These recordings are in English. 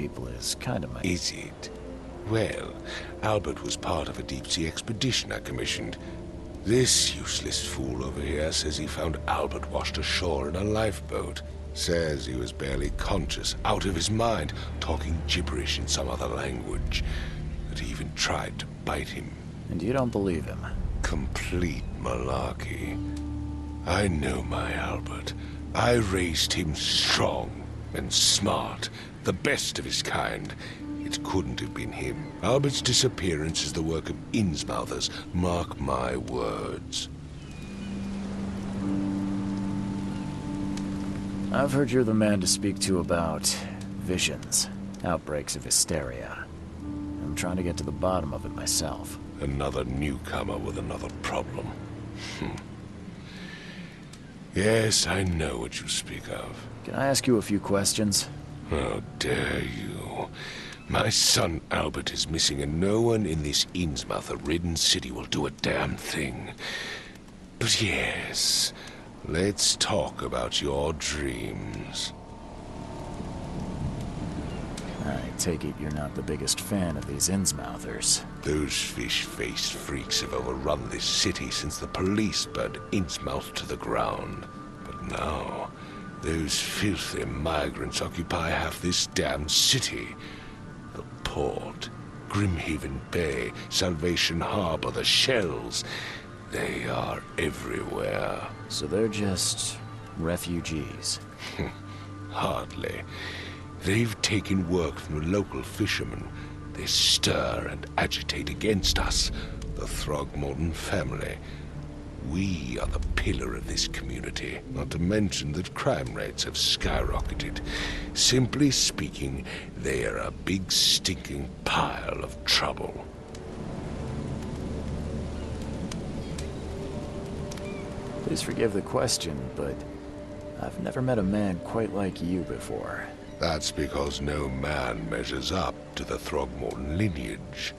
people is kind of my... Is it? Well, Albert was part of a deep-sea expedition I commissioned. This useless fool over here says he found Albert washed ashore in a lifeboat. Says he was barely conscious, out of his mind, talking gibberish in some other language. That he even tried to bite him. And you don't believe him? Complete malarkey. I know my Albert. I raised him strong and smart, the best of his kind. It couldn't have been him. Albert's disappearance is the work of Innsmouthers, mark my words. I've heard you're the man to speak to about visions, outbreaks of hysteria. I'm trying to get to the bottom of it myself. Another newcomer with another problem. Yes, I know what you speak of. Can I ask you a few questions? How dare you? My son Albert is missing, and no one in this Innsmouther-ridden city will do a damn thing. But yes, let's talk about your dreams. I take it you're not the biggest fan of these Innsmouthers. Those fish-faced freaks have overrun this city since the police burned Innsmouth to the ground. But now, those filthy migrants occupy half this damn city. The port, Grimhaven Bay, Salvation Harbor, the shells. They are everywhere. So they're just refugees? Hardly. They've taken work from the local fishermen. They stir and agitate against us, the Throgmorton family. We are the pillar of this community, not to mention that crime rates have skyrocketed. Simply speaking, they are a big stinking pile of trouble. Please forgive the question, but I've never met a man quite like you before. That's because no man measures up to the Throgmorton lineage.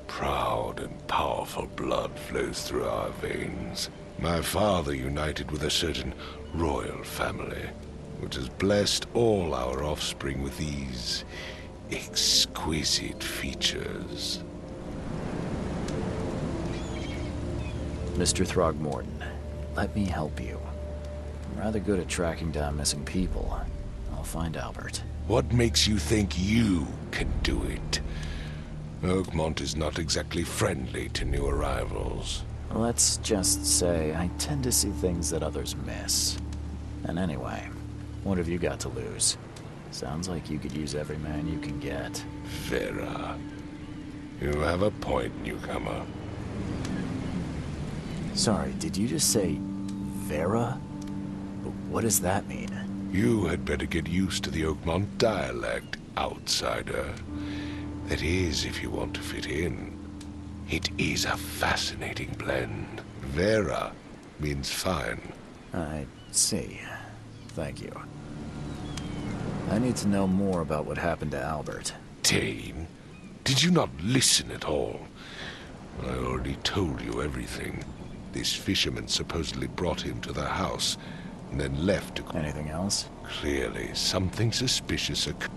Proud and powerful blood flows through our veins. My father united with a certain royal family, which has blessed all our offspring with these exquisite features. Mr. Throgmorton, let me help you. I'm rather good at tracking down missing people. I'll find Albert. What makes you think you can do it? Oakmont is not exactly friendly to new arrivals. Let's just say I tend to see things that others miss. And anyway, what have you got to lose? Sounds like you could use every man you can get. Vera. You have a point, newcomer. Sorry, did you just say Vera? What does that mean? You had better get used to the Oakmont dialect, outsider. That is, if you want to fit in. It is a fascinating blend. Vera means fine. I see. Thank you. I need to know more about what happened to Albert. Dane, did you not listen at all? I already told you everything. This fisherman supposedly brought him to the house, and then left to... Anything else? Clearly, something suspicious occurred.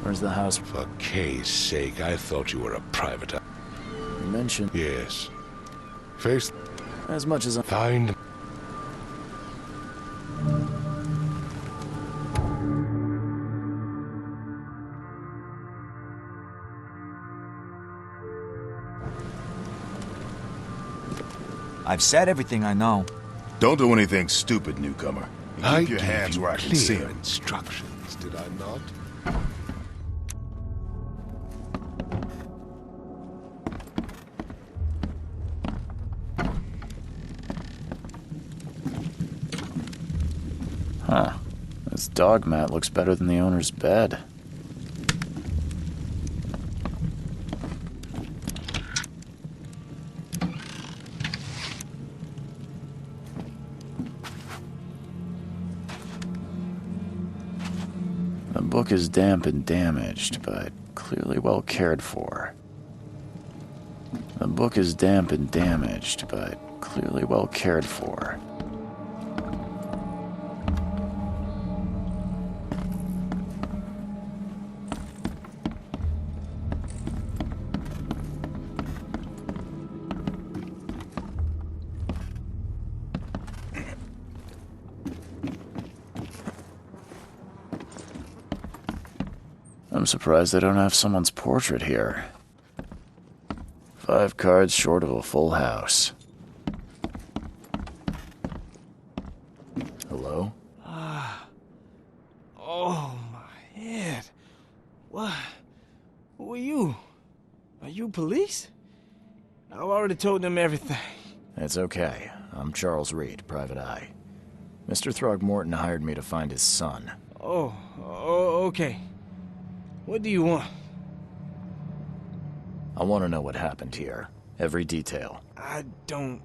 Where's the house? For Kay's sake, I thought you were a private... You mentioned... Yes. Face... As much as I... Find... I've said everything I know. Don't do anything stupid, newcomer. And keep your gave hands you where I can see clear them. instructions, did I not? Huh. This dog mat looks better than the owner's bed. The book is damp and damaged, but clearly well cared for. The book is damp and damaged, but clearly well cared for. I'm surprised they don't have someone's portrait here. 5 cards short of a full house. Hello? Oh, my head. What? Who are you? Are you police? I've already told them everything. It's okay. I'm Charles Reed, Private Eye. Mr. Throgmorton hired me to find his son. Oh, okay. What do you want? I want to know what happened here. Every detail. I don't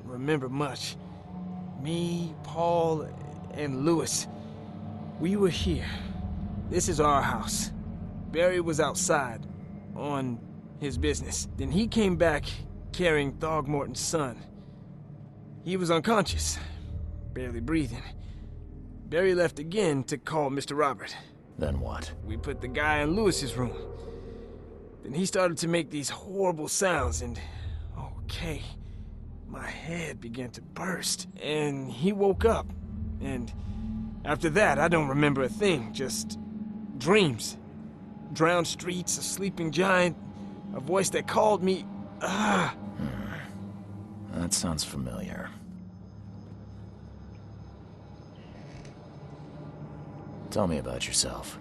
remember much. Me, Paul, and Lewis, we were here. This is our house. Barry was outside, on his business. Then he came back carrying Throgmorton's son. He was unconscious, barely breathing. Barry left again to call Mr. Robert. Then what? We put the guy in Lewis's room. Then he started to make these horrible sounds and... okay, my head began to burst. And he woke up. And after that, I don't remember a thing, just dreams. Drowned streets, a sleeping giant, a voice that called me... That sounds familiar. Tell me about yourself.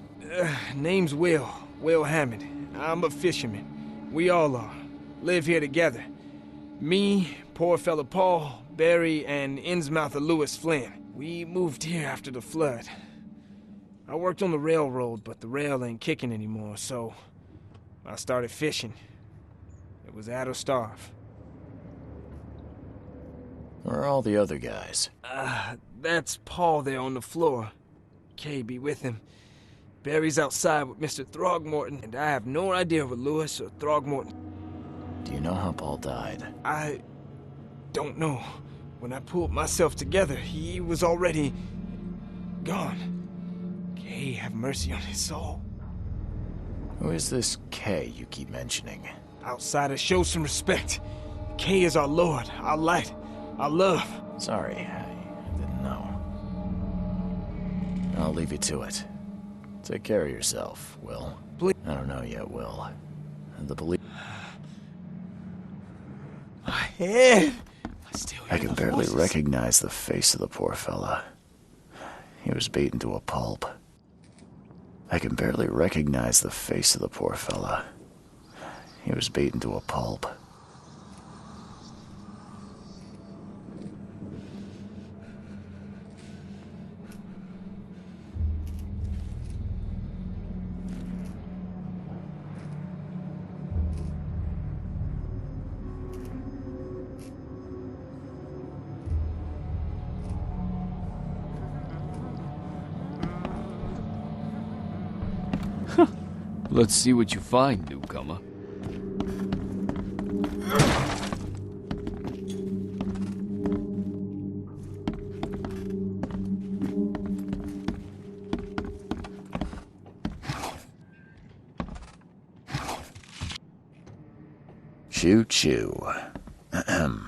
Name's Will Hammond. I'm a fisherman. We all are. Live here together. Me, poor fella Paul, Barry, and Innsmouther Lewis Flynn. We moved here after the flood. I worked on the railroad, but the rail ain't kicking anymore, so I started fishing. It was add or starve. Where are all the other guys? That's Paul there on the floor. Kay be with him. Barry's outside with Mr. Throgmorton, and I have no idea what Lewis or Throgmorton... Do you know how Paul died? I don't know. When I pulled myself together, he was already gone. Kay have mercy on his soul. Who is this K you keep mentioning? Outsiders, show some respect. Kay is our lord, our light, our love. Sorry, I didn't know. I'll leave you to it. Take care of yourself, Will. Please. I don't know yet, Will. The police... My head! I can barely recognize the face of the poor fella. He was beaten to a pulp. I can barely recognize the face of the poor fella. He was beaten to a pulp. Let's see what you find, newcomer. Choo choo. Ahem.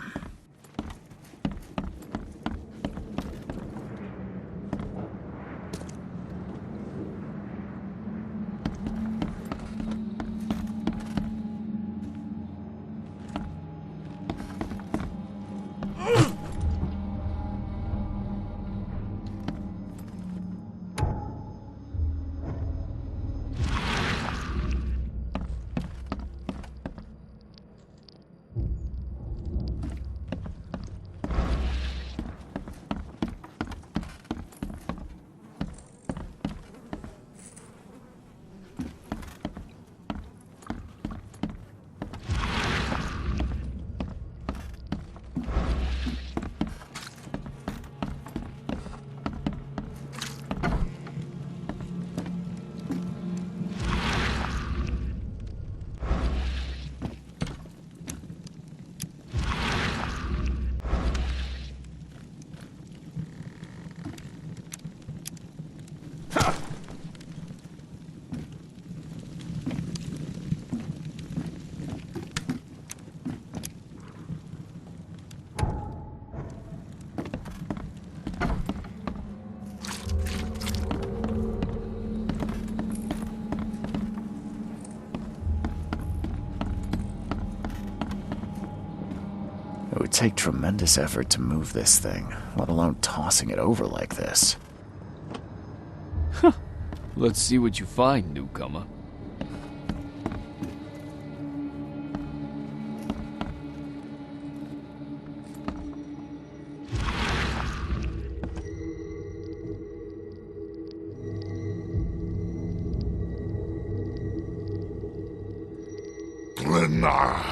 would take tremendous effort to move this thing, let alone tossing it over like this. Let's see what you find, newcomer. Glenna,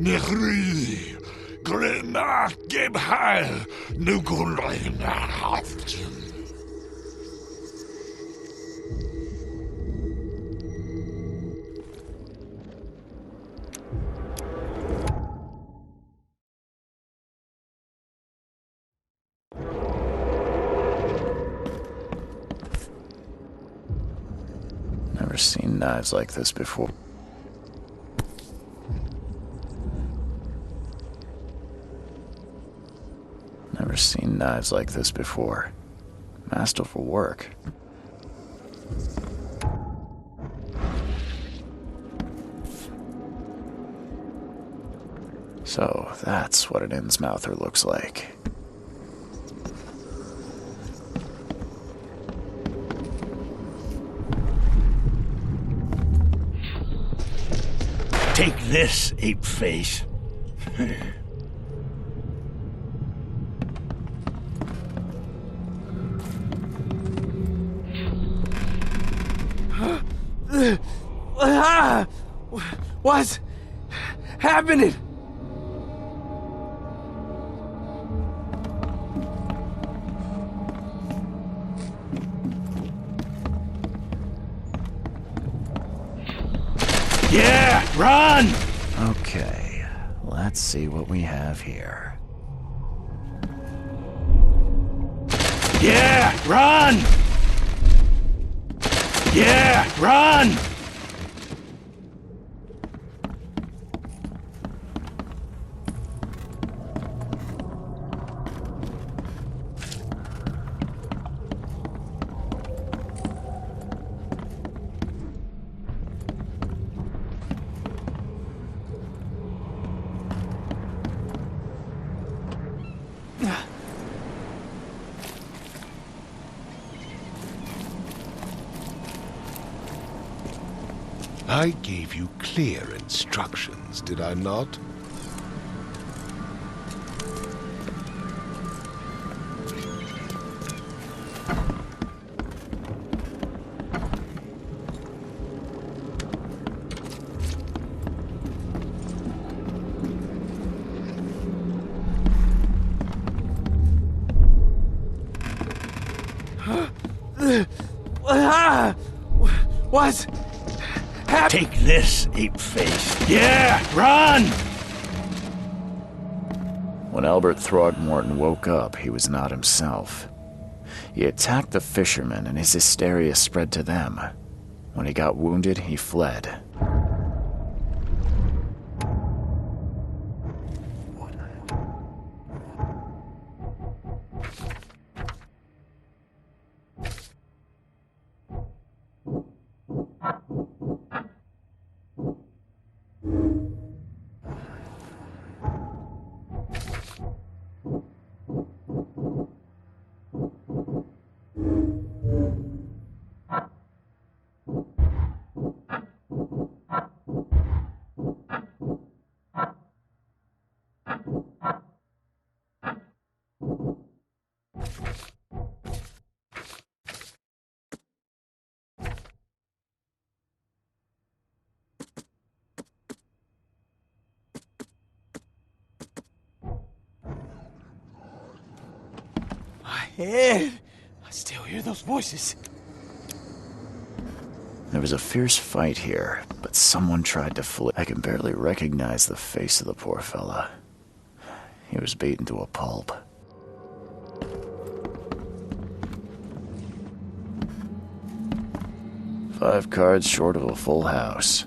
Nehri, Glenna, Gebheil, Nukulina. Never seen knives like this before. Never seen knives like this before. Masterful work. So, that's what an Innsmouther looks like. Take this, ape face. What's happening? Yeah, run! Okay, let's see what we have here. Yeah, run! Yeah, run! I gave you clear instructions, did I not? What's happening? Take this, ape face. Yeah, run! When Albert Throgmorton woke up, he was not himself. He attacked the fishermen, and his hysteria spread to them. When he got wounded, he fled. Ed, I still hear those voices. There was a fierce fight here, but someone tried to flee. I can barely recognize the face of the poor fella. He was beaten to a pulp. Five cards short of a full house.